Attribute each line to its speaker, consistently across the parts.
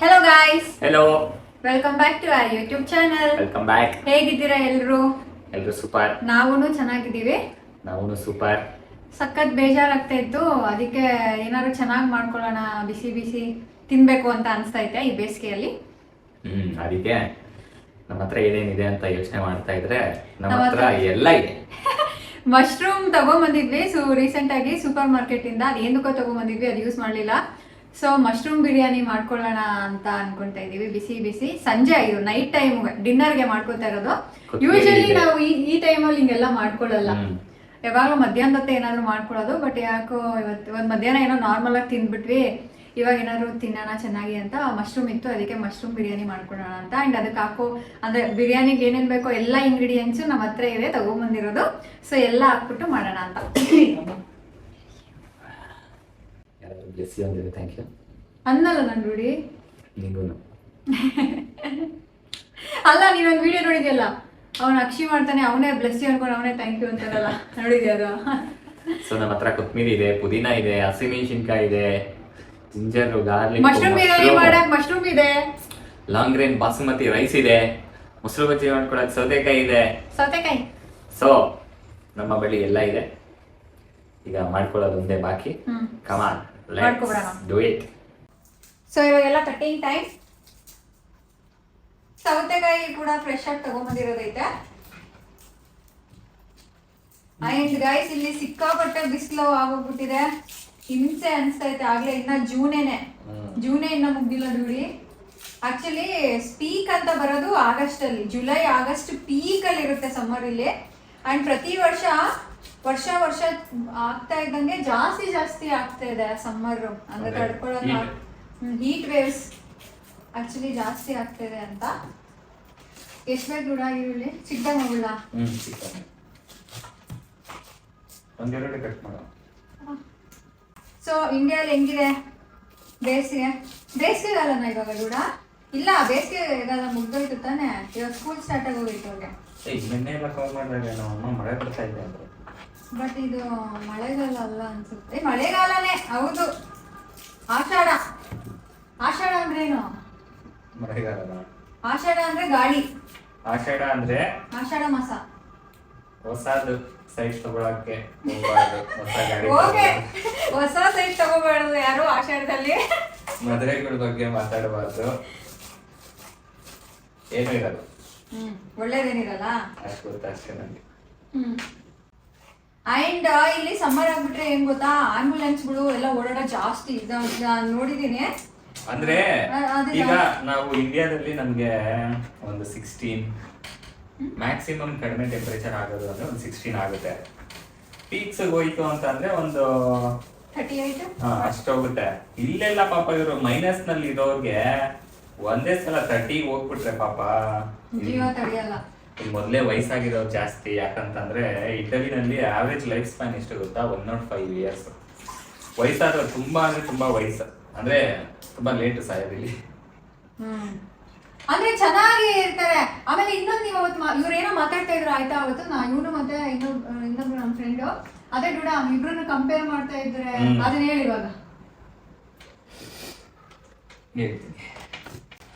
Speaker 1: Hello guys,
Speaker 2: hello,
Speaker 1: welcome back to our YouTube channel.
Speaker 2: Welcome back.
Speaker 1: ಹೇಗಿದ್ದೀರಾ ಎಲ್ರು?
Speaker 2: ಎಲ್ರು super.
Speaker 1: ನಾವೂನು ಚೆನ್ನಾಗಿದ್ದೀವಿ.
Speaker 2: ನಾವು ಸೂಪರ್.
Speaker 1: ಸಖತ್ ಬೇಜಾರಾಗ್ತಾ ಇತ್ತು, ಅದಕ್ಕೆ ಏನಾದ್ರು ಚೆನ್ನಾಗಿ ಮಾಡ್ಕೊಳ್ಳೋಣ, ಬಿಸಿ ಬಿಸಿ ತಿನ್ಬೇಕು ಅಂತ ಅನಿಸ್ತಾ ಐತೆ ಈ ಬೇಸಿಗೆಯಲ್ಲಿ.
Speaker 2: ಅದಕ್ಕೆ ನಮ್ಮ ಹತ್ರ ಏನೇನಿದೆ ಅಂತ ಯೋಚನೆ ಮಾಡ್ತಾ ಇದ್ರೆ ನಮ್ಮ ಹತ್ರ ಎಲ್ಲ ಇದೆ.
Speaker 1: ಮಶ್ರೂಮ್ ತಗೊಂಬಂದಿದ್ವಿ ರೀಸೆಂಟ್ ಆಗಿ ಸೂಪರ್ ಮಾರ್ಕೆಟ್ ಇಂದ. ಅದೇನಕ್ಕೋ ತಗೊಂಬಂದಿದ್ವಿ, ಅದು ಯೂಸ್ ಮಾಡಲಿಲ್ಲ. ಸೊ ಮಶ್ರೂಮ್ ಬಿರಿಯಾನಿ ಮಾಡ್ಕೊಳ್ಳೋಣ ಅಂತ ಅನ್ಕೊಂತಾ ಇದೀವಿ. ಬಿಸಿ ಬಿಸಿ ಸಂಜೆ ಇದು ನೈಟ್ ಟೈಮ್ ಡಿನ್ನರ್ಗೆ ಮಾಡ್ಕೊತಾ ಇರೋದು. ಯೂಶಲಿ ನಾವು ಈ ಟೈಮಲ್ಲಿ ಹಿಂಗೆಲ್ಲ ಮಾಡ್ಕೊಳ್ಳಲ್ಲ, ಯಾವಾಗಲೂ ಮಧ್ಯಾಹ್ನದತ್ತೆ ಏನಾದ್ರು ಮಾಡ್ಕೊಳ್ಳೋದು. ಬಟ್ ಯಾಕೋ ಇವತ್ತು ಮಧ್ಯಾಹ್ನ ಏನೋ ನಾರ್ಮಲ್ ಆಗಿ ತಿಂದ್ಬಿಟ್ವಿ. ಇವಾಗ ಏನಾದ್ರು ತಿನ್ನೋಣ ಚೆನ್ನಾಗಿ ಅಂತ ಮಶ್ರೂಮ್ ಇತ್ತು, ಅದಕ್ಕೆ ಮಶ್ರೂಮ್ ಬಿರಿಯಾನಿ ಮಾಡ್ಕೊಳ್ಳೋಣ ಅಂತ. ಅಂಡ್ ಅದಕ್ಕೆ ಅಂದ್ರೆ ಬಿರಿಯಾನಿಗೆ ಏನೇನ್ ಬೇಕೋ ಎಲ್ಲ ಇಂಗ್ರೀಡಿಯೆಂಟ್ಸ್ ನಮ್ಮ ಹತ್ರ ಇದೆ, ತಗೊಂಡ್ಬಂದಿರೋದು. ಸೊ ಎಲ್ಲ ಹಾಕ್ಬಿಟ್ಟು ಮಾಡೋಣ ಅಂತ.
Speaker 2: ಥ್ಯಾಂಕ್ ಯು
Speaker 1: ಅನ್ನಲ್ಲ ನನ್ ರೂಢಿ.
Speaker 2: ನಿಂಗೂನು
Speaker 1: ಅಲ್ಲ, ನೀನೊಂದು ವಿಡಿಯೋ ನೋಡಿದ್ಯಲ್ಲ, ಅವನು ಅಕ್ಷಿ ಮಾಡ್ತಾನೆ, ಅವನೇ ಬ್ಲೆಸ್ ಅನ್ಕೊಂಡು ಅವನೇ ಥ್ಯಾಂಕ್ ಯು ಅಂತಾರಲ್ಲ, ನೋಡಿದ್ಯಾ ಅದು?
Speaker 2: ಸೊ ನಮ್ಮ ಹತ್ರ ಕೊತ್ತಂಬರಿ ಇದೆ, ಪುದೀನ ಇದೆ, ಹಸಿಮೆಣಸಿನ್ಕಾಯಿ ಇದೆ, ಜಿಂಜರ್, ಗಾರ್ಲಿಕ್,
Speaker 1: ಮಶ್ರೂಮ್ ಬಿರಿಯಾನಿ ಮಾಡಕ್ ಮಶ್ರೂಮ್ ಇದೆ,
Speaker 2: ಲಾಂಗ್ ಗ್ರೇನ್ ಬಾಸುಮತಿ ರೈಸ್ ಇದೆ, ಮೊಸರು ಬಜ್ಜಿ ಮಾಡ್ಕೊಳಕ್ ಸೌತೆಕಾಯಿ ಇದೆ.
Speaker 1: ಸೌತೆಕಾಯಿ.
Speaker 2: ಸೊ ನಮ್ಮ ಬಳಿ ಎಲ್ಲ ಇದೆ. ಈಗ ಮಾಡ್ಕೊಳ್ಳೋದು ಒಂದೇ ಬಾಕಿ. ಕಮಾನ್, ಲೆಟ್ಸ್ ಡು ಇಟ್.
Speaker 1: ಸೊ ಇವಾಗೆಲ್ಲ ಕಟ್ಟಿಂಗ್ ಟೈಮ್. ಸೌತೆಕಾಯಿ ಕೂಡ ಫ್ರೆಶ್ ಆಗಿ ತಗೊಂಬಂದಿರೋದೈತೆ. ಆಯ್ತು ಗೈಸ್, ಇಲ್ಲಿ ಸಿಕ್ಕಾಪಟ್ಟೆ ಬಿಸಿಲು ಆಗೋಗ್ಬಿಟ್ಟಿದೆ, ಹಿಂಸೆ ಅನ್ಸ್ತೈತೆ. ಆಗ್ಲೇ ಇನ್ನ ಜೂನೇ ಇನ್ನ ಮುಗ್ದಿಲ್ಲ ನೋಡಿ. ಆಕ್ಚುಲಿ ಪೀಕ್ ಅಂತ ಬರೋದು ಆಗಸ್ಟ್ ಅಲ್ಲಿ, ಜುಲೈ ಆಗಸ್ಟ್ ಪೀಕ್ ಅಲ್ಲಿ ಇರುತ್ತೆ ಸಮ್ಮರ್ ಇಲ್ಲಿ. ಅಂಡ್ ಪ್ರತಿ ವರ್ಷ ಆಗ್ತಾ ಇದ್ದಂಗೆ ಜಾಸ್ತಿ ಆಗ್ತಾ ಇದೆ ಸಮ್ಮರ್. ಅಂದ್ರೆ ತಡ್ಕೊಳ್ಳೋದು, ಹೀಟ್ ವೇವ್ಸ್ ಆಕ್ಚುಲಿ ಜಾಸ್ತಿ ಆಗ್ತಾ ಇದೆ ಅಂತ. ಎಷ್ಟು ಬೇಕು ಗುಡ ಈರುಳ್ಳಿ? ಚಿಕ್ಕದಾಗಿ ಹೋಗಲ್ಲ,
Speaker 2: ಒಂದೆರಡು ಕಟ್ ಮಾಡೋ.
Speaker 1: ಸೊ ಇಂಡಿಯಾದಲ್ಲಿ ಹೆಂಗಿದೆ ಬೇಸಿಗೆಗಾಲನ ಇವಾಗ ಕೂಡ? ಇಲ್ಲ, ಬೇಸಿಗೆಗಾಲ ಮುಗ್ದೋಯ್ತು ತಾನೆ, ಇವಾಗ ಸ್ಕೂಲ್ ಸ್ಟಾರ್ಟ್ ಆಗೋಗೈತು ಅವ್ರಿಗೆ.
Speaker 2: ಮಳೆ ಬರ್ತಾ ಇದೆ ಅಂದ್ರೆ,
Speaker 1: ಬಟ್ ಇದು ಮಳೆಗಾಲ ಅಲ್ಲ ಅನ್ಸುತ್ತೆ. ಮಳೆಗಾಲನೇ ಹೌದು. ಆಷಾಢ ಅಂದ್ರೇನು?
Speaker 2: ಮಳೆಗಾಲ.
Speaker 1: ಆಷಾಢ ಅಂದ್ರೆ ಗಾಳಿ.
Speaker 2: ಆಷಾಢ ಅಂದ್ರೆ
Speaker 1: ಆಷಾಢ ಮಾಸ.
Speaker 2: ಹೊಸದು ಸೈಜ್ ತಗೊಳಕ್ಕೆ ಹೋಗ್ಬಾರ್ದು, ಹೊಸ ಗಾಡಿ
Speaker 1: ಹೊಸ ಸೈಜ್ ತಗೋಬಾರ್ದು ಯಾರು ಆಷಾಢದಲ್ಲಿ.
Speaker 2: ಮದುವೆಗಳ ಬಗ್ಗೆ ಮಾತಾಡಬಾರ್ದು, ಏನು ಇರಲ್ಲ.
Speaker 1: ಒಳ್ಳೇದೇನಿರಲ್ಲ
Speaker 2: ಅಷ್ಟು ಗೊತ್ತಾ, ಅಷ್ಟೇ ನನಗೆ.
Speaker 1: ಅಂಡ್ ಇಲ್ಲಿ ಸಮ್ಮರ್ ಆಗ್ಬಿಟ್ರೆ ಏನ್ ಗೊತ್ತಾ, ಆಂಬ್ಯುಲೆನ್ಸ್ಗಳು ಎಲ್ಲ ಓಡಾಡೋ ಜಾಸ್ತಿ ನೋಡಿದೀನಿ.
Speaker 2: ಅಂದ್ರೆ ಈಗ ನಾವು ಇಂಡಿಯಾದಲ್ಲಿ ನಮ್ಗೆ ಒಂದು 16 ಮ್ಯಾಕ್ಸಿಮಮ್ ಕಡಿಮೆ ಟೆಂಪರೇಚರ್ ಆಗೋದು ಅಂದ್ರೆ ಒಂದು 16 ಆಗುತ್ತೆ. ಪೀಕ್ಸ್ ಹೋಯ್ತು ಅಂತ ಅಂದ್ರೆ ಒಂದು
Speaker 1: 38
Speaker 2: ಅಷ್ಟು ಹೋಗುತ್ತೆ. ಇಲ್ಲೆಲ್ಲ ಪಾಪ ಇವರು ಮೈನಸ್ ನಲ್ಲಿ ಇರೋರ್ಗೆ ಒಂದೇ ಸಲ 30 ಹೋಗ್ಬಿಟ್ರೆ ಪಾಪ
Speaker 1: ಜೀವ ತಡೆಯಲ್ಲ.
Speaker 2: ಮೊದಲೇ ವಯಸ್ಸಾಗಿರೋರು ಜಾಸ್ತಿ. ಯಾಕಂತಂದ್ರೆ ಇಟಲಿನಲ್ಲಿ ಆವರೇಜ್ ಲೈಫ್ ಸ್ಪ್ಯಾನ್ ಎಷ್ಟು ಗೊತ್ತಾ? 105 ಇಯರ್ಸ್. ವಯಸ್ಸಾದ್ರೆ ತುಂಬಾ ಅಂದ್ರೆ ತುಂಬಾ ವಯಸ್ಸು, ಅಂದ್ರೆ ತುಂಬಾ ಲೇಟ್ ಸಾಯೋದಿಲ್ಲಿ.
Speaker 1: ಅಂದ್ರೆ ಚೆನ್ನಾಗಿ ಇರ್ತಾರೆ. ಆಮೇಲೆ ಇನ್ನೊಂದು, ನೀವು ಅವತ್ತು ಇವ್ರೇನೋ ಮಾತಾಡ್ತಾ ಇದ್ರು ಆಯ್ತಾ, ಅವತ್ತು ಇವನು ಮತ್ತೆ ಇನ್ನೊಬ್ರು ನಮ್ಮ ಫ್ರೆಂಡು, ಅದೇ ಕೂಡ ಇಬ್ರನ್ನು ಕಂಪೇರ್ ಮಾಡ್ತಾ ಇದ್ರೆ ಅದನ್ನ ಹೇಳಿ ಇವಾಗ.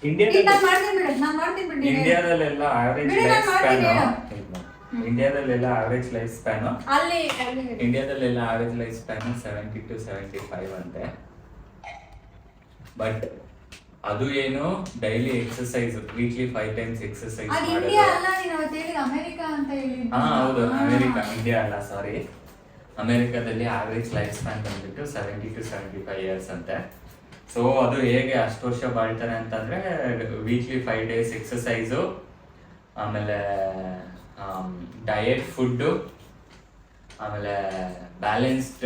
Speaker 2: ಇಂಡಿಯಾದಲ್ಲೆಲ್ಲ ಆವರೇಜ್ ಲೈಫ್ ಸ್ಪ್ಯಾನ್ 70 to 75 ಅಂತೆ. ಬಟ್ ಅದು ಏನು daily exercise, weekly 5 times exercise
Speaker 1: ಮಾಡೋದು.
Speaker 2: ಹೌದು, ಅಮೆರಿಕ, ಇಂಡಿಯಾ ಅಲ್ಲ, ಸಾರಿ. ಅಮೆರಿಕಾದಲ್ಲಿ ಆವರೇಜ್ ಲೈಫ್ ಸ್ಪ್ಯಾನ್ ಬಂದ್ಬಿಟ್ಟು 70 to 75 ಇಯರ್ಸ್ ಅಂತೆ. ಸೊ ಅದು ಹೇಗೆ ಅಷ್ಟು ವರ್ಷ ಬಾಳ್ತಾರೆ ಅಂತಂದ್ರೆ ವೀಕ್ಲಿ 5 days ಎಕ್ಸರ್ಸೈಸು, ಆಮೇಲೆ ಡಯಟ್ ಫುಡ್ಡು, ಆಮೇಲೆ ಬ್ಯಾಲೆನ್ಸ್ಡ್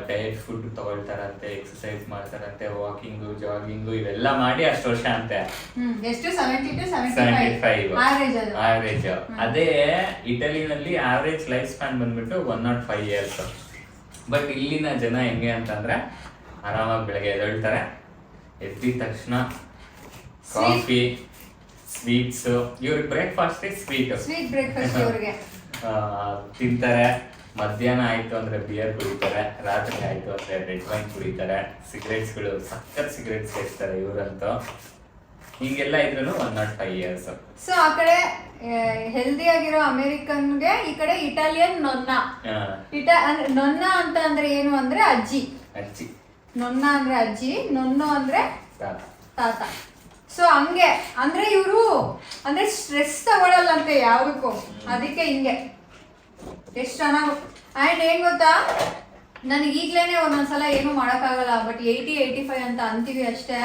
Speaker 2: ಡಯಟ್ ಫುಡ್ ತಗೊಳ್ತಾರಂತೆ, ಎಕ್ಸರ್ಸೈಸ್ ಮಾಡ್ತಾರಂತೆ, ವಾಕಿಂಗು, ಜಾಗಿಂಗು ಇವೆಲ್ಲ ಮಾಡಿ ಅಷ್ಟು ವರ್ಷ ಅಂತೆ. 75 ಆವರೇಜ್. ಅದೇ ಇಟಲಿನಲ್ಲಿ ಆವರೇಜ್ ಲೈಫ್ ಸ್ಪ್ಯಾನ್ ಬಂದ್ಬಿಟ್ಟು 105 ಇಯರ್ಸ್. ಬಟ್ ಇಲ್ಲಿನ ಜನ ಹೆಂಗೆ ಅಂತಂದ್ರೆ ಆರಾಮಾಗಿ ಬೆಳಗ್ಗೆ ಎದ್ದೇಳ್ತಾರೆ, ಎದ್ದಿದ ತಕ್ಷಣ ಕಾಫಿ, ಸ್ವೀಟ್ಸ್, ಇವ್ರಿಗೆ ಬ್ರೇಕ್ಫಾಸ್ಟ್ ಸ್ವೀಟ್ ತಿಂತಾರೆ. ಮಧ್ಯಾಹ್ನ ಆಯ್ತು ಅಂದ್ರೆ ಬಿಯರ್ ಕುಡಿತಾರೆ, ರಾತ್ರಿ ಆಯ್ತು ಅಂದ್ರೆ ರೆಡ್ ವೈನ್ ಕುಡಿತಾರೆ. ಸಿಗರೇಟ್ಸ್ಗಳು ಸಖತ್ ಸಿಗರೇಟ್ಸ್ ಸೇರ್ತಾರೆ ಇವರಂತೂ. ಹಿಂಗೆಲ್ಲ ಇದ್ರೂ 105 years.
Speaker 1: ಸೊ ಆ ಕಡೆ ಹೆಲ್ದಿ ಆಗಿರೋ ಅಮೆರಿಕನ್ಗೆ, ಈ ಕಡೆ ಇಟಾಲಿಯನ್ ನೊನ್ನ. ನೊನ್ನ ಅಂತ ಅಂದ್ರೆ ಏನು ಅಂದ್ರೆ ಅಜ್ಜಿ. ನೊನ್ನ ಅಂದ್ರೆ ಅಜ್ಜಿ, ನೊನ್ನು ಅಂದ್ರೆ ತಾತ. ಸೊ ಹಂಗೆ ಅಂದ್ರೆ ಇವರು ಅಂದ್ರೆ ಸ್ಟ್ರೆಸ್ ತಗೊಳಲ್ಲಂತೆ ಯಾವ್ದಕ್ಕೂ, ಅದಕ್ಕೆ ಹಿಂಗೆ ಎಷ್ಟು ಚೆನ್ನಾಗಿ. ಆ್ಯಂಡ್ ಏನ್ ಗೊತ್ತಾ, ನನಗೆ ಈಗ್ಲೇನೆ ಒಂದೊಂದ್ಸಲ ಏನು ಮಾಡೋಕ್ಕಾಗಲ್ಲ, ಬಟ್ 80-85 ಅಂತ ಅಂತೀವಿ ಅಷ್ಟೇ.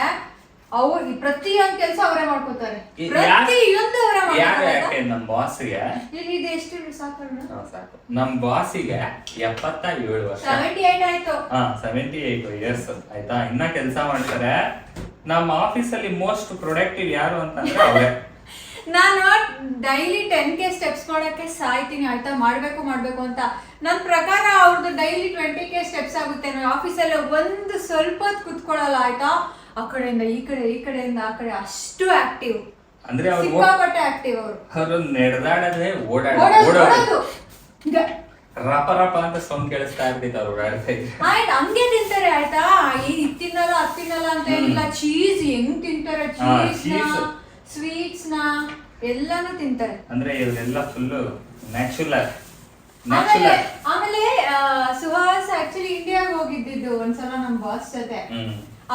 Speaker 1: ಅವ್ರು ಪ್ರತಿಯೊಂದು ಕೆಲಸ ಅವರೇ ಮಾಡ್ಕೋತಾರೆ, ಪ್ರತಿಯೊಂದು ಅವರೇ ಮಾಡ್ತಾರೆ.
Speaker 2: ನಮ್ ಬಾಸ್ಗೆ
Speaker 1: ಇದು ಎಷ್ಟು ಸಾಕು,
Speaker 2: ನಮ್ ಬಾಸಿಗೆ 77 ವರ್ಷ,
Speaker 1: 78 ಆಯ್ತು.
Speaker 2: 78 years ಆಯ್ತಾ, ಇನ್ನ ಕೆಲಸ ಮಾಡ್ತಾರೆ. ನಮ್ಮ ಆಫೀಸಲ್ಲಿ ಮೋಸ್ಟ್ ಪ್ರೊಡಕ್ಟಿವ್ ಯಾರು ಅಂತಂದ್ರೆ ಅವರೇ.
Speaker 1: ನಾನು ಡೈಲಿ 10K ಸ್ಟೆಪ್ಸ್ ಮಾಡಕ್ಕೆ ಸಾಯ್ತೀನಿ ಆಯ್ತಾ, ಮಾಡ್ಬೇಕು ಅಂತ. ನನ್ನ ಪ್ರಕಾರ ಅವ್ರದ್ದು ಡೈಲಿ 20K ಸ್ಟೆಪ್ಸ್ ಆಗುತ್ತೆ. ನಾನು ಆಫೀಸಲ್ಲಿ ಒಂದು ಸ್ವಲ್ಪ ಹೊತ್ತು ಕುತ್ಕೊಳ್ಳಲ್ಲ ಆಯ್ತಾ, ಆ ಕಡೆಯಿಂದ ಈ ಕಡೆ, ಈ ಕಡೆಯಿಂದ ಆ ಕಡೆ, ಅಷ್ಟು ಆಕ್ಟಿವ್
Speaker 2: ಅಂದ್ರೆ
Speaker 1: ಸಿಕ್ಕಾಪಟ್ಟೆ ಆಕ್ಟಿವ್ ಅವರು
Speaker 2: ನಡೆದಾಡದೆ ಓಡಾಡೋದು ರಪ ರಪ ಅಂತ ಸೌಂಡ್ ಕೇಳಿಸ್ತಾ ಇರ್ತಿತ್ತು ಅವ್ರು ಓಡಾಡ್ತಾ ಇದ್ರೆ.
Speaker 1: ಆಯ್ತು, ಹಂಗೆ ತಿಂತಾರೆ ಆಯ್ತಾ, ಇದು ತಿನ್ನಲ್ಲ ಅದು ತಿನ್ನಲ್ಲ ಅಂತ ಏನಿಲ್ಲ. ಚೀಸ್ ಹೆಂಗ್ ತಿಂತಾರೆ, ಚೀಸ್ ಸ್ವೀಟ್ಸ್ ನ ಎಲ್ಲಾನು ತಿಂತಾರೆ.
Speaker 2: ಅಂದ್ರೆ ಇವರೆಲ್ಲ ಫುಲ್ ನ್ಯಾಚುರಲ್.
Speaker 1: ಆಮೇಲೆ ಸುಹಾಸ್ ಆಕ್ಚುಲಿ ಇಂಡಿಯಾಗೆ ಹೋಗಿದ್ದು ಒಂದ್ಸಲ ನಮ್ ಬಾಸ್ ಜೊತೆ.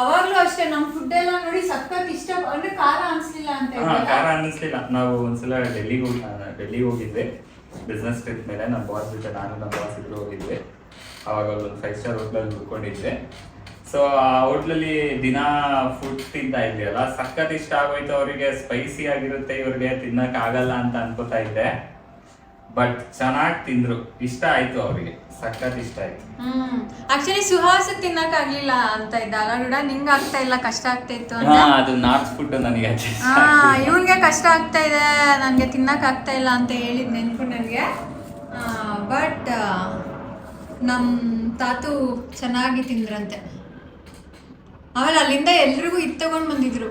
Speaker 1: ಅವಾಗ್ಲೂ ಅಷ್ಟೇ ನಮ್ ಫುಡ್ ಎಲ್ಲ ನೋಡಿ ಸಖತ್ ಇಷ್ಟ, ಅಂದ್ರೆ ಖಾರ ಅನ್ಸ್ಲಿಲ್ಲ ಅಂತ.
Speaker 2: ಖಾರ ಅನ್ಸ್ಲಿಲ್ಲ. ನಾವು ಒಂದ್ಸಲ ಡೆಲ್ಲಿಗೆ ಹೋಗಿದ್ವಿ ಬಿಸ್ನೆಸ್ ಟ್ರಿಪ್ ಮೇಲೆ. ನಮ್ಮ ಬಾಸ್ ಜೊತೆ ನಾನು ನಮ್ಮ ಬಾಸ್ ಇಬ್ರು ಹೋಗಿದ್ವಿ. ಅವಾಗ ಒಂದು 5 star ಹೋಟ್ಲಲ್ಲಿ ಹುಡ್ಕೊಂಡಿದ್ವಿ. ಸೊ ಆ ಹೋಟ್ಲಲ್ಲಿ ದಿನ ಫುಡ್ ತಿಂತಾ ಇದ್ವಿ ಅಲ್ಲ, ಸಖತ್ ಇಷ್ಟ ಆಗೋಯ್ತು ಅವರಿಗೆ. ಸ್ಪೈಸಿ ಆಗಿರುತ್ತೆ, ಇವ್ರಿಗೆ ತಿನ್ನಕ್ ಆಗಲ್ಲ ಅಂತ ಅನ್ಕೋತಾ ಇದ್ದೆ. ಬಟ್ ಚೆನ್ನಾಗಿ ತಿಂದ್ರು, ಇಷ್ಟ ಆಯ್ತು ಅವರಿಗೆ, ಸಖತ್ ಇಷ್ಟ ಆಯ್ತು.
Speaker 1: ಆಕ್ಚುಲಿ ಸುಹಾಸ್ ತಿನ್ನಕ್ ಆಗ್ಲಿಲ್ಲ ಅಂತ ಇದ್ದ ಅಲ್ಲ, ನಿಂಗೆ ಆಗ್ತಾ ಇಲ್ಲ, ಕಷ್ಟ ಆಗ್ತಾ ಇತ್ತು ಅಂತ.
Speaker 2: ಅದು ನಾರ್ತ್ ಫುಡ್ ನನಗೆ
Speaker 1: ಇವನ್ಗೆ ಕಷ್ಟ ಆಗ್ತಾ ಇದೆ, ನನ್ಗೆ ತಿನ್ನಕ್ ಆಗ್ತಾ ಇಲ್ಲ ಅಂತ ಹೇಳಿದ್ ನೆನ್ಪು ನನಗೆ. ಬಟ್ ನಮ್ ತಾತು ಚೆನ್ನಾಗಿ ತಿಂದ್ರಂತೆ. ಆಮೇಲೆ ಅಲ್ಲಿಂದ ಎಲ್ರಿಗೂ ಇದು ತಗೊಂಡ್ ಬಂದಿದ್ರು,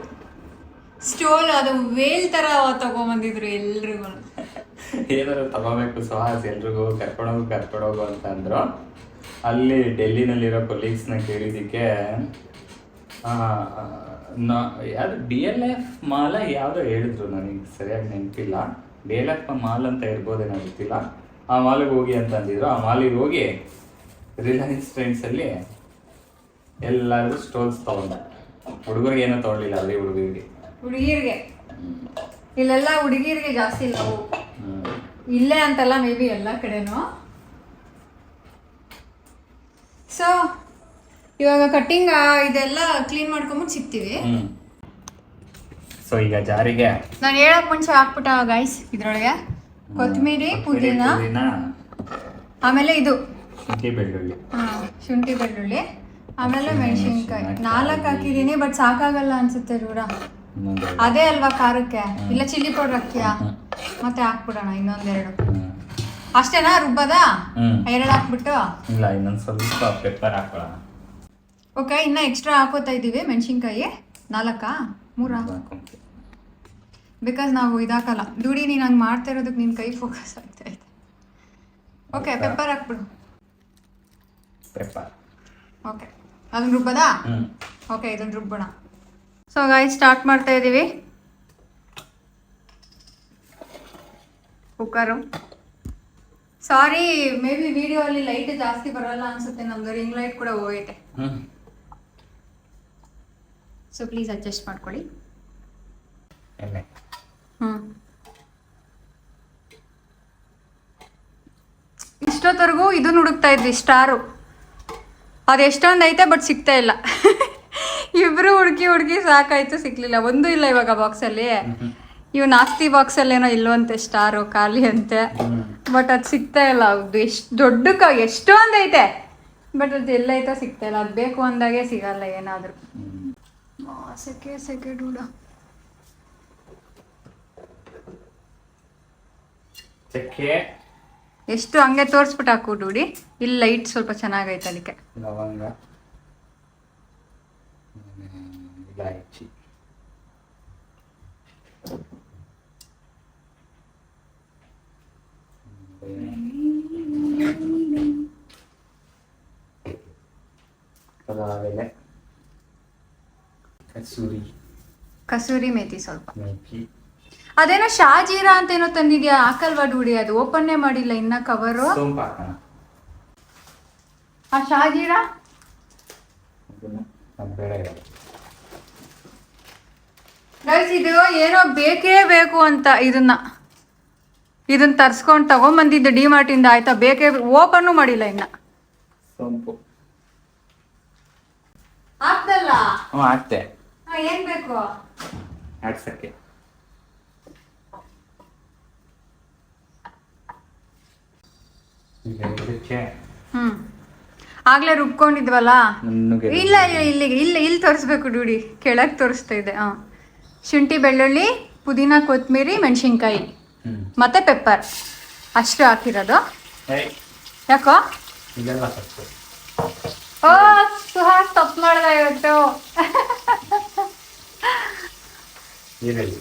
Speaker 1: ಸ್ಟೋಲ್, ಅದು ವೇಲ್ ತರ ತಗೊಂಡ್ಬಂದಿದ್ರು ಎಲ್ರಿಗೂ.
Speaker 2: ಏನಾದ್ರು ತಗೋಬೇಕು ಸುಹಾಸ್, ಎಲ್ರಿಗೂ ಕರ್ಕೊಂಡೋಗು ಅಂತ ಅಂದ್ರು. ಅಲ್ಲಿ ಡೆಲ್ಲಿನಲ್ಲಿರೋ ಕೊಲೀಗ್ಸ್ನ ಕೇಳಿದ್ದಕ್ಕೆ ಯಾವುದು DLF ಮಾಲ್ ಯಾವುದೋ ಹೇಳಿದ್ರು, ನನಗೆ ಸರಿಯಾಗಿ ನೆನಪಿಲ್ಲ. DLF ಮಾಲ್ ಅಂತ ಇರ್ಬೋದೇನೋ ಗೊತ್ತಿಲ್ಲ. ಆ ಮಾಲಿಗೆ ಹೋಗಿ ಅಂತ ಅಂದಿದ್ರು. ಆ ಮಾಲಿಗೆ ಹೋಗಿ ರಿಲಯನ್ಸ್ ಟ್ರೆಂಡ್ಸಲ್ಲಿ ಎಲ್ಲರೂ ಸ್ಟೋಲ್ಸ್ ತಗೊಂಡ. ಹುಡುಗರಿಗೆ ಏನೋ ತಗೊಳ್ಳಿಲ್ಲ, ಅಲ್ಲಿ ಹುಡುಗಿರಿಗೆ
Speaker 1: ಇಲ್ಲೆಲ್ಲ ಹುಡುಗಿರಿಗೆ ಜಾಸ್ತಿ ಇಲ್ಲ, ಇಲ್ಲೇ ಅಂತಲ್ಲ, ಮೇ ಬಿ ಎಲ್ಲ ಕಡೆನೂ. ಸೊ ಇವಾಗ ಕಟ್ಟಿಂಗ್ ಇದೆಲ್ಲ ಕ್ಲೀನ್ ಮಾಡ್ಕೊಂಬಿಟ್ಟು ಸಿಗ್ತೀವಿ.
Speaker 2: ಸೊ ಈಗ ಜಾರಿಗೆ
Speaker 1: ನಾನು ಹೇಳಕ್ ಮುಂಚೆ ಹಾಕ್ಬಿಟ್ಟ ಗೈಸ್, ಇದ್ರೊಳಗೆ ಕೊತ್ತಂಬರಿ, ಪುದೀನ, ಆಮೇಲೆ ಇದು ಶುಂಠಿ ಬೆಳ್ಳುಳ್ಳಿ, ಆಮೇಲೆ ಮೆಣಸಿನ್ಕಾಯಿ 4 ಹಾಕಿದೀನಿ. ಬಟ್ ಸಾಕಾಗಲ್ಲ ಅನ್ಸುತ್ತೆ ರೂಢ, ಅದೇ ಅಲ್ವಾ ಖಾರಕ್ಕೆ. ಇಲ್ಲ ಚಿಲ್ಲಿ ಪೌಡರ್ ಹಾಕ್ತೀಯಾ, ಮತ್ತೆ ಹಾಕ್ಬಿಡೋಣ ಇನ್ನೊಂದೆರಡು. ಅಷ್ಟೇನಾ ರುಬ್ಬದ? 2 ಹಾಕ್ಬಿಟ್ಟು
Speaker 2: ಇಲ್ಲ ಇನ್ನೊಂದು ಸ್ವಲ್ಪ ಪೆಪ್ಪರ್ ಹಾಕೋಣ.
Speaker 1: ಓಕೆ, ಇನ್ನ ಎಕ್ಸ್ಟ್ರಾ ಹಾಕೋತಾ ಇದೀವಿ ಮೆಣಸಿನ್ಕಾಯಿ. 4-3 ಬಿಕಾಸ್ ನಾವು ಇದಾಕಲ್ಲ. ದುಡಿ ನೀನು ಹಂಗೆ ಮಾಡ್ತಾ ಇರೋದಕ್ಕೆ ನಿನ್ನ ಕೈ ಫೋಕಸ್ ಆಗ್ತಾ ಇದೆ. Okay, pepper ಹಾಕ್ಬಿಡು. ಓಕೆ, ಅದನ್ನ ರುಬ್ಬದಾ? ಓಕೆ, ಇದನ್ನ ರುಬ್ಬೋಣ. ಸೊ ಗಾಯ್ಸ್, ಸ್ಟಾರ್ಟ್ ಮಾಡ್ತಾ ಇದ್ದೀವಿ. Cooker. Sorry, may be video ಅಲ್ಲಿ ಲೈಟ್ ಜಾಸ್ತಿ ಬರಲ್ಲ ಅನ್ಸುತ್ತೆ, ನಮ್ದು ರಿಂಗ್ ಲೈಟ್ ಕೂಡ ಹೋಗೈತೆ. ಸೊ ಪ್ಲೀಸ್ ಅಡ್ಜಸ್ಟ್ ಮಾಡ್ಕೊಳ್ಳಿ. ಇಷ್ಟೊತ್ತವರೆಗೂ ಇದನ್ನ ಹುಡುಕ್ತಾ ಇದ್ವಿ, ಸ್ಟಾರು. ಅದು ಎಷ್ಟೊಂದು ಐತೆ, ಬಟ್ ಸಿಗ್ತಾ ಇಲ್ಲ. ಇಬ್ರು ಹುಡುಕಿ ಸಾಕಾಯ್ತು, ಸಿಕ್ಲಿಲ್ಲ. ಒಂದು ಇಲ್ಲ ಇವಾಗ ಬಾಕ್ಸಲ್ಲಿ. ಇವು ನಾಸ್ತಿ ಬಾಕ್ಸಲ್ಲೇನೋ ಇಲ್ವಂತೆ, ಸ್ಟಾರು ಖಾಲಿ ಅಂತೆ. ಬಟ್ ಅದು ಸಿಗ್ತಾ ಇಲ್ಲ. ಅದು ಎಷ್ಟು ಎಷ್ಟೊಂದು ಐತೆ, ಬಟ್ ಅದು ಎಲ್ಲೈತೋ ಸಿಗ್ತಾ ಇಲ್ಲ. ಅದು ಬೇಕು ಅಂದಾಗೆ ಸಿಗಲ್ಲ ಏನಾದರೂ. ಸೆಕೆ ಡೂಡ. ಎಷ್ಟು ಹಂಗೆ ತೋರಿಸ್ಬಿಟ್ಟು ಹಾಕು ಡೂಡಿ. ಇಲ್ಲಿ ಲೈಟ್ ಸ್ವಲ್ಪ ಚೆನ್ನಾಗೈತೆ, ಅದಕ್ಕೆ.
Speaker 2: ಲವಂಗ, ಇಲಾಚಿ, ಕಸೂರಿ
Speaker 1: ಕಸೂರಿ ಮೇಥಿ ಸ್ವಲ್ಪ.
Speaker 2: ಮೇಥಿ.
Speaker 1: ಅದೇನೋ ಶಾಜೀರಾ ಅಂತ ಏನೋ ತಂದಿದ್ಯಾ, ಹಾಕಲ್ವಾ ಡೂಡಿ? ಅದು ಓಪನ್ನೇ ಮಾಡಿಲ್ಲ ಇನ್ನ ಕವರು.
Speaker 2: ಸೋಂಪು ಹಾಕೋಣ.
Speaker 1: ಆ ಶಾಜೀರಾ
Speaker 2: ಬೇಡ ಇರೋದು.
Speaker 1: ಗೈಸ್ ಇದು ಏನೋ ಬೇಕೇ ಬೇಕು ಅಂತ ಇದನ್ನ ತರ್ಸ್ಕೊಂಡು ತಗೊಂಬಂದಿದ್ದು ಡಿ ಮಾರ್ಟಿಂದ, ಆಯ್ತಾ? ಬೇಕೇ ಓಪನ್ನು ಮಾಡಿಲ್ಲ ಇನ್ನ.
Speaker 2: ಸೋಂಪು
Speaker 1: ಆಗ್ತಲ್ಲ?
Speaker 2: ಹ್ಞೂ ಹಾಕ್ತೆ.
Speaker 1: ಏನ್ ಬೇಕು
Speaker 2: ಆಡ್ಸಕ್ಕೆ. ಈಗ ಇದಕ್ಕೆ
Speaker 1: ಆಗ್ಲೇ ರುಬ್ಕೊಂಡಿದ್ವಲ್ಲ.
Speaker 2: ನುಣ್ಣಗೆ
Speaker 1: ಇಲ್ಲ ಇಲ್ಲಿ ತೋರಿಸ್ಬೇಕು ಡೂಡಿ, ಕೆಳಗೆ ತೋರಿಸ್ತಾ ಇದೆ. ಶುಂಠಿ, ಬೆಳ್ಳುಳ್ಳಿ, ಪುದೀನ, ಕೊತ್ತಂಬರಿ, ಮೆಣಸಿನ್ಕಾಯಿ ಮತ್ತೆ ಪೆಪ್ಪರ್ ಅಷ್ಟು ಹಾಕಿರೋದು. ಯಾಕೋ
Speaker 2: ಇದೆಲ್ಲ ಸೊಪ್ಪು.
Speaker 1: ಓ ಸುಹಾಸ್ ತಪ್ಪು ಮಾಡ್ದ ಇವತ್ತು.
Speaker 2: ಈರುಳ್ಳಿ.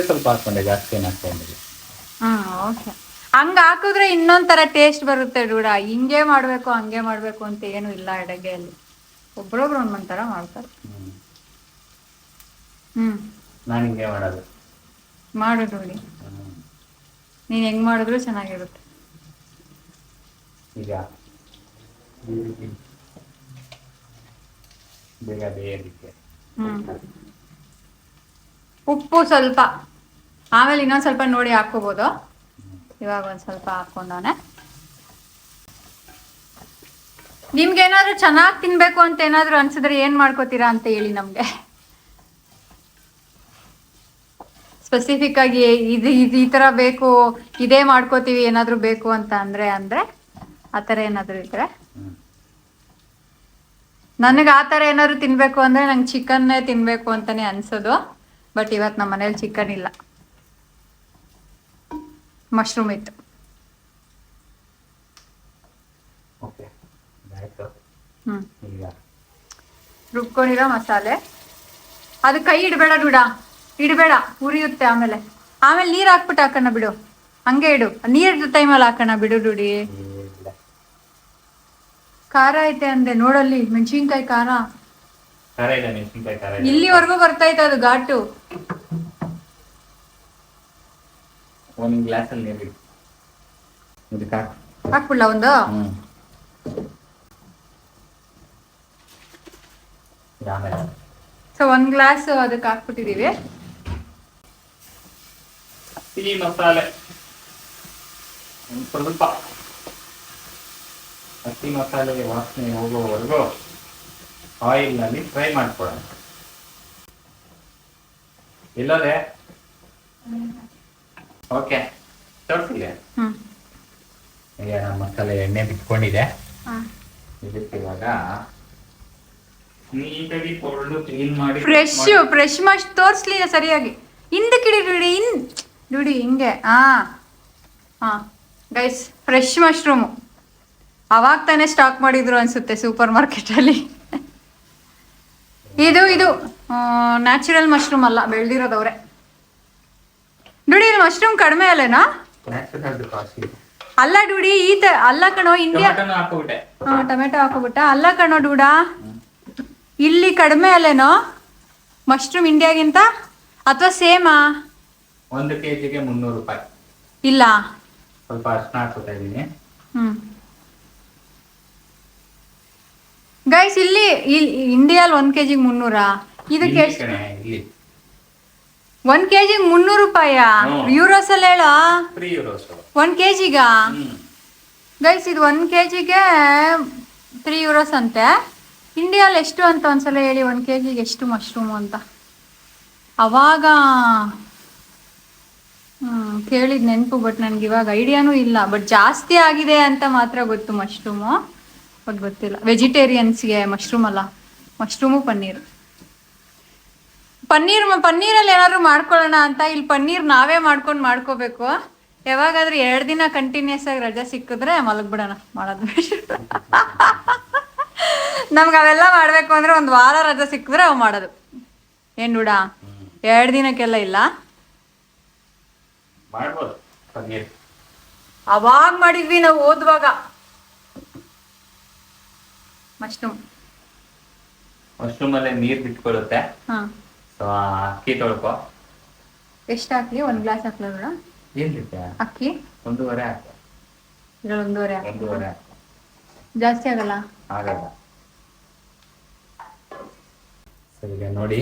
Speaker 2: ಸ್ವಲ್ಪ ಹಾಕೊಂಡೆ, ಜಾಸ್ತಿ ಏನು ಹಾಕೊಂಡಿಲ್ಲ.
Speaker 1: ಓಕೆ. ಹಂಗ ಹಾಕಿದ್ರೆ ಇನ್ನೊಂಥರ ಟೇಸ್ಟ್ ಬರುತ್ತೆ ಡೂಡ. ಹಿಂಗೆ ಮಾಡ್ಬೇಕು ಹಂಗೆ ಮಾಡ್ಬೇಕು ಅಂತ ಏನು ಇಲ್ಲ ಅಡುಗೆಯಲ್ಲಿ. ಒಬ್ರೊಬ್ರು ಒಂದೊಂಥರ ಮಾಡ್ತಾರೆ.
Speaker 2: ನಾನು ಹಿಂಗೆ ಮಾಡೋದು.
Speaker 1: ಮಾಡು ಡೂಡಿ, ನೀನ್ ಹೆಂಗ್ ಮಾಡಿದ್ರು ಚೆನ್ನಾಗಿರುತ್ತೆ.
Speaker 2: ಈಗ ಬೇಗ ಬೇಯಲಿಕ್ಕೆ
Speaker 1: ಉಪ್ಪು ಸ್ವಲ್ಪ, ಆಮೇಲೆ ಇನ್ನೊಂದ್ ಸ್ವಲ್ಪ ನೋಡಿ ಹಾಕೋಬಹುದು. ಇವಾಗ ಒಂದ್ ಸ್ವಲ್ಪ ಹಾಕೊಂಡವನೆ. ನಿಮ್ಗೆ ಏನಾದ್ರು ಚೆನ್ನಾಗಿ ತಿನ್ಬೇಕು ಅಂತ ಏನಾದ್ರು ಅನ್ಸಿದ್ರೆ ಏನ್ ಮಾಡ್ಕೋತೀರಾ ಅಂತ ಹೇಳಿ ನಮ್ಗೆ. ಸ್ಪೆಸಿಫಿಕ್ ಆಗಿ ಇದು ಈ ತರ ಬೇಕು, ಇದೇ ಮಾಡ್ಕೋತೀವಿ ಏನಾದ್ರು ಬೇಕು ಅಂತ ಅಂದ್ರೆ ಆತರ ಏನಾದ್ರು ಇದ್ರೆ. ನನಗೆ ಆತರ ಏನಾದ್ರು ತಿನ್ಬೇಕು ಅಂದ್ರೆ ನಂಗೆ ಚಿಕನ್ನೇ ತಿನ್ಬೇಕು ಅಂತಾನೆ ಅನ್ಸೋದು. ಬಟ್ ಇವತ್ತು ನಮ್ಮ ಮನೇಲಿ ಚಿಕನ್ ಇಲ್ಲ, ಮಶ್ರೂಮ್ ಇತ್ತು. ರುಬ್ಕೊಂಡಿರೋ ಮಸಾಲೆ. ಅದು ಕೈ ಇಡಬೇಡ ಡೂಡ, ಇಡಬೇಡ, ಉರಿಯುತ್ತೆ. ಆಮೇಲೆ ನೀರ್ ಹಾಕ್ಬಿಟ್ಟು ಹಾಕೋಣ ಬಿಡು, ಹಂಗೆ ಇಡು. ನೀರ್ ಟೈಮಲ್ಲಿ ಹಾಕೋಣ ಬಿಡು ಡೂಡಿ. ಖಾರ ಐತೆ ಅಂದೆ ನೋಡಲ್ಲಿ, ಮೆಣಸಿನ್ಕಾಯಿ ಖಾರ ಇಲ್ಲಿವರೆಗೂ ಬರ್ತೈತೆ ಅದು ಘಾಟು.
Speaker 2: ಒಂದ್ ಗ್ಲಾಸ್ ಅಲ್ಲಿ ನೀರು
Speaker 1: ಹಾಕ್ಬಿಡ್ಲ ಒಂದು? ಸೊ 1 ಗ್ಲಾಸ್ ಅದಕ್ಕೆ ಹಾಕ್ಬಿಟ್ಟಿದೀವಿ.
Speaker 2: ಈ ಮಸಾಲೆ ಸ್ವಲ್ಪ ಹಸಿ ಮಸಾಲೆಗೆ ವಾಸನೆ ಹೋಗೋವರೆಗೂ ಆಯಿಲ್ ನಲ್ಲಿ ಫ್ರೈ ಮಾಡ್ಕೊಳ್ಳೋಣ. ಇಲ್ಲದೆ ಓಕೆ ತೋರಿಸಿದೆ. ಈಗ ನಮ್ಮ ಮಸಾಲೆ ಎಣ್ಣೆ ಬಿಟ್ಕೊಂಡಿದೆ. ಇದಕ್ಕೆ ಇವಾಗ ನೀಟಾಗಿ ತೊಳೆದು ಕ್ಲೀನ್ ಮಾಡಿ
Speaker 1: ಫ್ರೆಶ್ ಮಶ್ ತೋರಿಸ್ಲಿಲ್ಲ ಸರಿಯಾಗಿ. ಹಿಂದಕ್ಕಿಡಿ ಡುಡಿ ಹಿಂಗೆ. ಗೈಸ್, ಫ್ರೆಶ್ ಮಶ್ರೂಮು ಅವಾಗ ತಾನೇ ಸ್ಟಾಕ್ ಮಾಡಿದ್ರು ಅನ್ಸುತ್ತೆ ಸೂಪರ್ ಮಾರ್ಕೆಟ್ ಅಲ್ಲಿ. ಇದು ನ್ಯಾಚುರಲ್ ಮಶ್ರೂಮ್ ಅಲ್ಲ, ಬೆಳ್ದಿರೋದವ್ರೆ. ಡುಡಿ ಇಲ್ಲಿ ಮಶ್ರೂಮ್ ಕಡಿಮೆ ಅಲ್ಲೇನಾ? ಅಲ್ಲ ಡುಡಿ ಅಲ್ಲ ಕಣೋ, ಇಂಡಿಯಾ ಟೊಮೆಟೊ ಹಾಕೋಬಿಟ್ಟ. ಅಲ್ಲ ಕಣೋ ಡೂಡ, ಇಲ್ಲಿ ಕಡಿಮೆ ಅಲ್ಲೇನೋ ಮಶ್ರೂಮ್ ಇಂಡಿಯಾಗಿಂತ, ಅಥವಾ ಸೇಮಾ?
Speaker 2: 1 kgಗೆ 300 ರೂಪಾಯಿ.
Speaker 1: ಇಲ್ಲ,
Speaker 2: ಸ್ವಲ್ಪ ಅರ್ಶನ ಹಾಕ್ತಾ ಇದ್ದೀನಿ.
Speaker 1: ಗೈಸ್ ಇಲ್ಲಿ ಇಂಡಿಯಾಲ್ 1 kg 300. ಇದಕ್ಕೆ ಎಷ್ಟು? 1 kg 300 ರೂಪಾಯ? ಯೂರೋಸ್ ಅಲ್ಲಿ ಹೇಳ. 1 kgಗ ಗೈಸ್ ಇದು 1 kgಗೆ 3 euros ಅಂತೆ. ಇಂಡಿಯಾಲ್ ಎಷ್ಟು ಅಂತ ಒಂದ್ಸಲ ಹೇಳಿ, 1 kgಗೆ ಎಷ್ಟು ಮಶ್ರೂಮ್ ಅಂತ. ಅವಾಗ ಕೇಳಿದ್ ನೆನಪು, ಬಟ್ ನನ್ಗೆ ಇವಾಗ ಐಡಿಯಾನೂ ಇಲ್ಲ. ಬಟ್ ಜಾಸ್ತಿ ಆಗಿದೆ ಅಂತ ಮಾತ್ರ ಗೊತ್ತು ಮಶ್ರೂಮು, ಬಟ್ ಗೊತ್ತಿಲ್ಲ. ವೆಜಿಟೇರಿಯನ್ಸ್ಗೆ ಮಶ್ರೂಮ್ ಅಲ್ಲ, ಮಶ್ರೂಮು ಪನ್ನೀರಲ್ಲಿ ಏನಾದ್ರು ಮಾಡ್ಕೊಳ್ಳೋಣ ಅಂತ. ಇಲ್ಲಿ ಪನ್ನೀರ್ ನಾವೇ ಮಾಡ್ಕೋಬೇಕು. ಯಾವಾಗಾದ್ರೂ 2 ದಿನ ಕಂಟಿನ್ಯೂಸ್ ಆಗಿ ರಜೆ ಸಿಕ್ಕಿದ್ರೆ ಮಲಗ್ಬಿಡೋಣ, ಮಾಡೋದು. ನಮ್ಗೆ ಅವೆಲ್ಲ ಮಾಡ್ಬೇಕು ಅಂದ್ರೆ 1 ವಾರ ರಜೆ ಸಿಕ್ಕಿದ್ರೆ ಅವು ಮಾಡೋದು. ಏನ್ ನೋಡ, 2 ದಿನಕ್ಕೆಲ್ಲ ಇಲ್ಲ.
Speaker 2: ಮಾಡ್ಬೋದು ಪನ್ನೀರ್.
Speaker 1: ಅವಾಗ ಮಾಡಿದ್ವಿ ನಾವು ಓದುವಾಗ.
Speaker 2: ಮಶ್ರೂಮಲ್ಲೇ ನೀರು ಬಿಟ್ಕೊಳ್ಳುತ್ತೆ.
Speaker 1: ಹಾಂ,
Speaker 2: ಸೊ ಅಕ್ಕಿ ತೊಳ್ಕೊ.
Speaker 1: ಎಷ್ಟು ಹಾಕ್ಲಿ? 1 ಗ್ಲಾಸ್ ಹಾಕ್ಲ ಬೇಡ?
Speaker 2: ಏನಿದೆ
Speaker 1: ಅಕ್ಕಿ
Speaker 2: 1.5 ಹಾಕು.
Speaker 1: ಇದ್ರಲ್ಲಿ 1.5
Speaker 2: 1.5 ಹಾಕು.
Speaker 1: ಜಾಸ್ತಿ ಆಗಲ್ಲ?
Speaker 2: ಆಗಲ್ಲ. ಸರಿ, ಈಗ ನೋಡಿ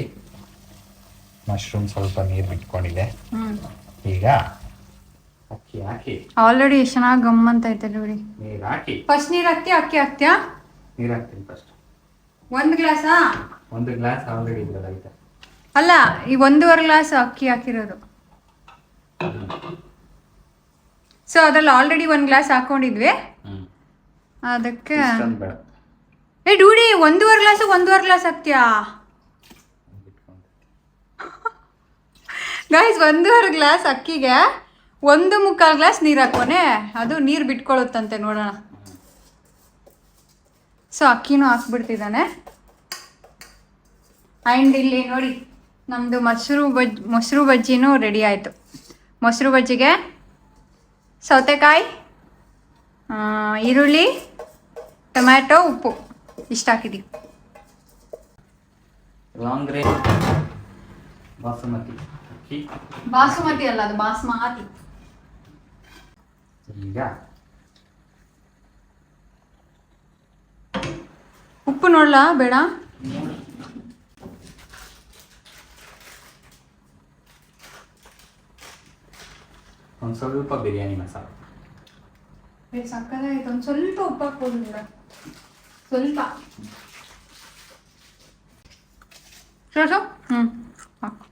Speaker 2: ಮಶ್ರೂಮ್ ಸ್ವಲ್ಪ ನೀರು ಬಿಟ್ಕೊಂಡಿದೆ. ಈಗ ಅಕ್ಕಿ ಹಾಕಿ.
Speaker 1: ಆಲ್ರೆಡಿ ಎಷ್ಟು ಚೆನ್ನಾಗಿ ಗಮ್ ಅಂತ ಐತೆ ನೋಡಿ.
Speaker 2: ನೀರು ಹಾಕಿ.
Speaker 1: ಫಸ್ಟ್ ನೀರು ಹಾಕ್ತೀಯ, ಅಕ್ಕಿ ಹಾಕ್ತೀಯಾ?
Speaker 2: ನೀರು ಹಾಕ್ತೀನಿ ಫಸ್ಟ್.
Speaker 1: 1 ಗ್ಲಾಸಾ?
Speaker 2: 1 ಗ್ಲಾಸ್ ಆಲ್ರೆಡಿ ಇದ್ರಲ್ಲಿ ಐತೆ.
Speaker 1: ಅಲ್ಲ, ಈ 1.5 ಗ್ಲಾಸ್ ಅಕ್ಕಿ ಹಾಕಿರೋದು. ಸೊ ಅದ್ರಲ್ಲಿ ಆಲ್ರೆಡಿ 1 ಗ್ಲಾಸ್ ಹಾಕೊಂಡಿದ್ವಿ. ಅದಕ್ಕೆ ಡೂಡಿ 1.5 ಗ್ಲಾಸ್ 1.5 ಗ್ಲಾಸ್ ಹಾಕ್ತೀಯಾ ಗೈಸ್? 1.5 ಗ್ಲಾಸ್ ಅಕ್ಕಿಗೆ 1.25 ಗ್ಲಾಸ್ ನೀರು ಹಾಕೋನೆ, ಅದು ನೀರು ಬಿಟ್ಕೊಳ್ಳುತ್ತಂತೆ. ನೋಡೋಣ. ಸೊ ಅಕ್ಕಿನೂ ಹಾಕ್ಬಿಡ್ತಿದ್ದಾನೆ. ಆ್ಯಂಡ್ ಇಲ್ಲಿ ನೋಡಿ, ನಮ್ಮದು ಮೊಸರು ಬಜ್ಜಿನೂ ರೆಡಿ ಆಯಿತು. ಮೊಸರು ಬಜ್ಜಿಗೆ ಸೌತೆಕಾಯಿ, ಈರುಳ್ಳಿ, ಟೊಮ್ಯಾಟೊ, ಉಪ್ಪು ಇಷ್ಟು ಹಾಕಿದ್ದೀವಿ.
Speaker 2: ಲಾಂಗ್ ರೇಂಜ್ ಬಾಸುಮತಿ ಅಕ್ಕಿ.
Speaker 1: ಬಾಸುಮತಿ ಅಲ್ಲ, ಅದು ಬಾಸ್ಮತಿ.
Speaker 2: ಈಗ
Speaker 1: ಉಪ್ಪು ನೋಡ್ಲಾ? ಬೇಡ.
Speaker 2: ಒಂದು ಸ್ವಲ್ಪ ಬಿರಿಯಾನಿ ಮಸಾಲ.
Speaker 1: ಸಕ್ಕದಾಯ್ತು. ಒಂದು ಸ್ವಲ್ಪ ಉಪ್ಪು ಹಾಕ್ಬೋದು ಬೇಡ? ಸ್ವಲ್ಪ ಸಾಕು. ಹಾಕು.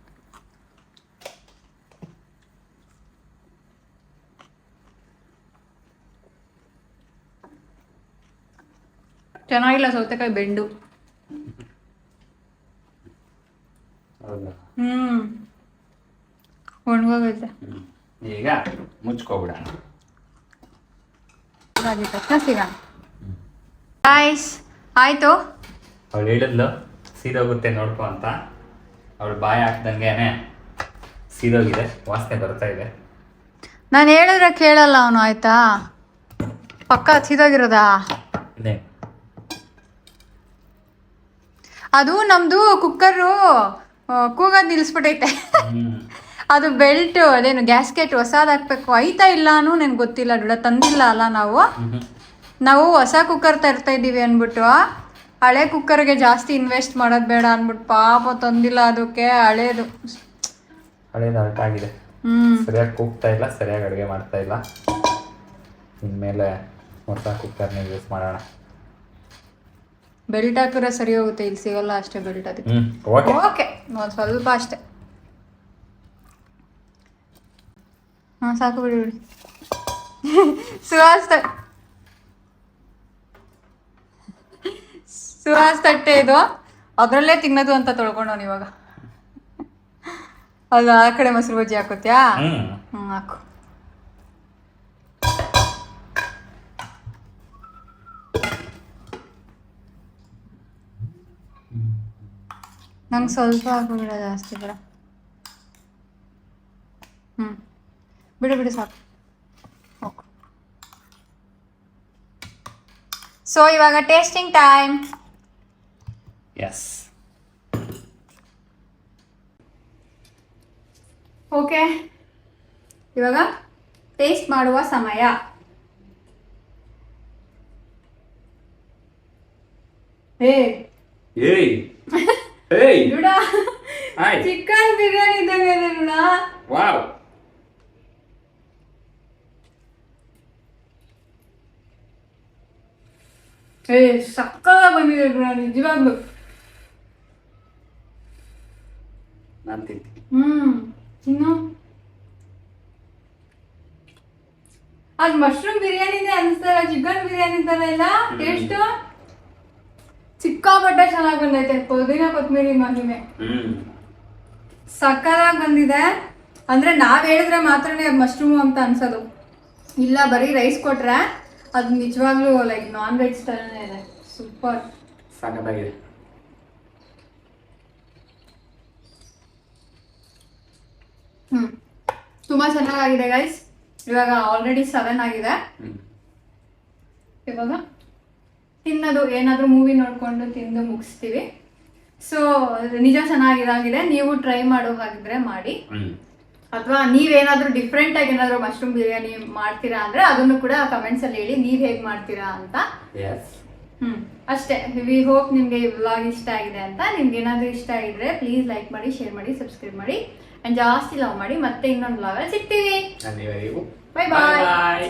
Speaker 1: ಚೆನ್ನಾಗಿಲ್ಲ ಸೌತೆಕಾಯಿ ಬೆಂಡು. ಒಣಗೋಗೈತೆ.
Speaker 2: ಈಗ ಮುಚ್ಕೋಬಿಡೋಣ.
Speaker 1: ತಕ್ಷಣ ಸಿಗೋಣ. ಗೈಸ್ ಆಯಿತು.
Speaker 2: ಅವಳು ಹೇಳಿದ್ಲು ಸೀದೋಗುತ್ತೆ ನೋಡ್ಕೊ ಅಂತ. ಅವಳು ಬಾಯಿ ಹಾಕ್ದಂಗೆನೆ ಸೀದೋಗಿದೆ, ವಾಸನೆ ಬರ್ತಾ ಇದೆ.
Speaker 1: ನಾನು ಹೇಳಿದ್ರೆ ಕೇಳಲ್ಲ ಅವನು. ಆಯ್ತಾ? ಪಕ್ಕ ಹಚ್ಚಿದೋಗಿರೋದಾ? ಅದು ನಮ್ದು ಕುಕ್ಕರು ಕೂಗೋದು ನಿಲ್ಲಿಸ್ಬಿಟ್ಟೈತೆ. ಅದು ಬೆಲ್ಟ್ ಅದೇನು ಗ್ಯಾಸ್ಕೆಟ್ ಹೊಸಾದ್ ಹಾಕ್ಬೇಕು. ಐತಾ ಇಲ್ಲ ಅನ್ನೂ ನನಗೆ ಗೊತ್ತಿಲ್ಲ. ಬಿಡ, ತಂದಿಲ್ಲ ಅಲ್ಲ ನಾವು ಹೊಸ ಕುಕ್ಕರ್ ತರ್ತಾ ಇದ್ದೀವಿ ಅಂದ್ಬಿಟ್ಟು ಹಳೆ ಕುಕ್ಕರ್ಗೆ ಜಾಸ್ತಿ ಇನ್ವೆಸ್ಟ್ ಮಾಡೋದು ಬೇಡ ಅಂದ್ಬಿಟ್ಟು ಪಾಪ ತಂದಿಲ್ಲ. ಅದಕ್ಕೆ ಹಳೇದು
Speaker 2: ಅರ್ಟಾಗಿದೆ. ಸರಿಯಾಗಿ ಕೂಗ್ತಾ ಇಲ್ಲ, ಸರಿಯಾಗಿ ಅಡುಗೆ ಮಾಡ್ತಾ ಇಲ್ಲ. ಇನ್ಮೇಲೆ ಹೊಸ ಕುಕ್ಕರ್ನ ಯೂಸ್ ಮಾಡೋಣ.
Speaker 1: ಬೆಲ್ಟ್ ಹಾಕಿದ್ರೆ ಸರಿ ಹೋಗುತ್ತೆ. ಇಲ್ಲಿ ಸಿಗಲ್ಲ ಅಷ್ಟೇ ಬೆಲ್ಟ್. ಅದಕ್ಕೆ ಓಕೆ, ಒಂದು ಸ್ವಲ್ಪ ಅಷ್ಟೇ. ಹಾಂ, ಸಾಕು ಬಿಡಿ ಬಿಡಿ. ಸುಹಾಸ್ ತಟ್ಟೆ ಇದು, ಅದರಲ್ಲೇ ತಿನ್ನೋದು ಅಂತ ತೊಳ್ಕೊಂಡವನು ಇವಾಗ. ಅದು ಆ ಕಡೆ ಮೊಸರು ಬಜ್ಜಿ ಹಾಕೋತ್ಯಾ? ಹಾಕು. ನಂಗೆ ಸ್ವಲ್ಪ ಹಾಕೋಬಿಡ, ಜಾಸ್ತಿ ಬೇಡ. ಬಿಡು ಸಾಕು. ಓಕೆ. ಸೊ ಇವಾಗ ಟೇಸ್ಟಿಂಗ್ ಟೈಮ್.
Speaker 2: ಎಸ್.
Speaker 1: ಓಕೆ, ಇವಾಗ ಟೇಸ್ಟ್ ಮಾಡುವ ಸಮಯ. ಚಿಕನ್ ಬಿರಿಯಾನಿ ಇದ್ದಂಗೆ ನೋಡ.
Speaker 2: ವಾವ್,
Speaker 1: ಸಕ್ಕತ್ತಾಗಿ ಬಂದಿದೆ ಬಿರಿಯಾನಿ ನಿಜವಾಗ್ಲು.
Speaker 2: ನಾನು ತಿಂತೀನಿ.
Speaker 1: ಇನ್ನು ಅದು ಮಶ್ರೂಮ್ ಬಿರಿಯಾನಿನೇ ಅನಿಸ್ತಾರ, ಚಿಕನ್ ಬಿರಿಯಾನಿ ತರ ಇಲ್ಲ. ಟೇಸ್ಟ್ ಸಿಕ್ಕಾಪಟ್ಟೆ ಚೆನ್ನಾಗಿ ಬಂದೈತೆ. ಪುದೀನ ಕೊತ್ತಂಬರಿ ಮಹಿಮೆ ಸಕ್ಕತ್ತಾಗಿ ಬಂದಿದೆ. ಅಂದ್ರೆ ನಾವ್ ಹೇಳಿದ್ರೆ ಮಾತ್ರನೇ ಅದು ಮಶ್ರೂಮ್ ಅಂತ ಅನ್ಸೋದು. ಇಲ್ಲ ಬರೀ ರೈಸ್ ಕೊಟ್ರೆ ಅದು ನಿಜವಾಗ್ಲೂ ಲೈಕ್ ನಾನ್ ವೆಜ್ ಸ್ಟೈಲ್ನೇ ಇದೆ. ಸೂಪರ್,
Speaker 2: ಸಕ್ಕತ್ತಾಗಿದೆ.
Speaker 1: ತುಂಬಾ ಚೆನ್ನಾಗಿದೆ ಗೈಸ್. ಇವಾಗ ಆಲ್ರೆಡಿ 7 ಆಗಿದೆ. ಇವಾಗ ತಿನ್ನೋದು ಏನಾದರೂ ಮೂವಿ ನೋಡ್ಕೊಂಡು ತಿಂದು ಮುಗಿಸ್ತೀವಿ. ಸೊ ನಿಜ ಚೆನ್ನಾಗಿದಾಗಿದೆ. ನೀವು ಟ್ರೈ ಮಾಡೋ ಹಾಗಿದ್ರೆ ಮಾಡಿ, ಅಥವಾ ನೀವೇನಾದ್ರೂ ಡಿಫ್ರೆಂಟ್ ಆಗಿ ಏನಾದ್ರು ಮಶ್ರೂಮ್ ಬಿರಿಯಾನಿ ಮಾಡ್ತೀರಾ ಅಂದ್ರೆ ಅದನ್ನು ಕೂಡ ಕಮೆಂಟ್ಸ್ ಅಲ್ಲಿ ಹೇಳಿ, ನೀವ್ ಹೇಗ್ ಮಾಡ್ತೀರಾ ಅಂತ. ಅಷ್ಟೇ. ವಿ ಹೋಪ್ ನಿಮ್ಗೆ ಈ ವ್ಲಾಗ್ ಇಷ್ಟ ಆಗಿದೆ ಅಂತ. ನಿಮ್ಗೆ ಏನಾದ್ರೂ ಇಷ್ಟ ಆಗಿದ್ರೆ ಪ್ಲೀಸ್ ಲೈಕ್ ಮಾಡಿ, ಶೇರ್ ಮಾಡಿ, ಸಬ್ಸ್ಕ್ರೈಬ್ ಮಾಡಿ ಅಂಡ್ ಜಾಸ್ತಿ ಲವ್ ಮಾಡಿ. ಮತ್ತೆ ಇನ್ನೊಂದು ವ್ಲಾಗ್ ಅಲ್ಲಿ ಸಿಗ್ತೀವಿ.
Speaker 2: ಅಲ್ಲಿವರೆಗೂ
Speaker 1: ಬಾಯ್ ಬಾಯ್.